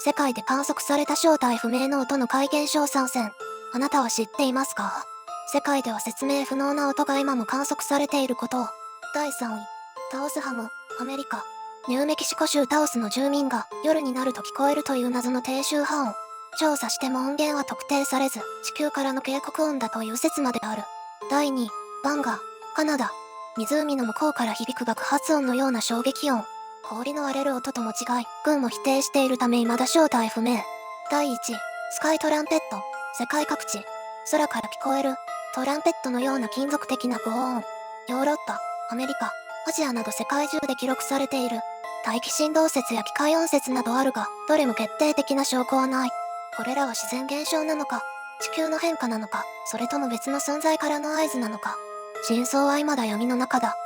世界で観測された正体不明の音の怪現象参戦。あなたは知っていますか？世界では説明不能な音が今も観測されていることを。第3位。タオスハム、アメリカ。ニューメキシコ州タオスの住民が夜になると聞こえるという謎の低周波音。調査しても音源は特定されず、地球からの警告音だという説まである。第2位。バンガー、カナダ。湖の向こうから響く爆発音のような衝撃音。氷の割れる音とも違い、軍も否定しているため未だ正体不明。第1位。スカイトランペット、世界各地。空から聞こえる、トランペットのような金属的な轟音。ヨーロッパ、アメリカ、アジアなど世界中で記録されている。大気振動説や機械音説などあるが、どれも決定的な証拠はない。これらは自然現象なのか、地球の変化なのか、それとも別の存在からの合図なのか。真相は未だ闇の中だ。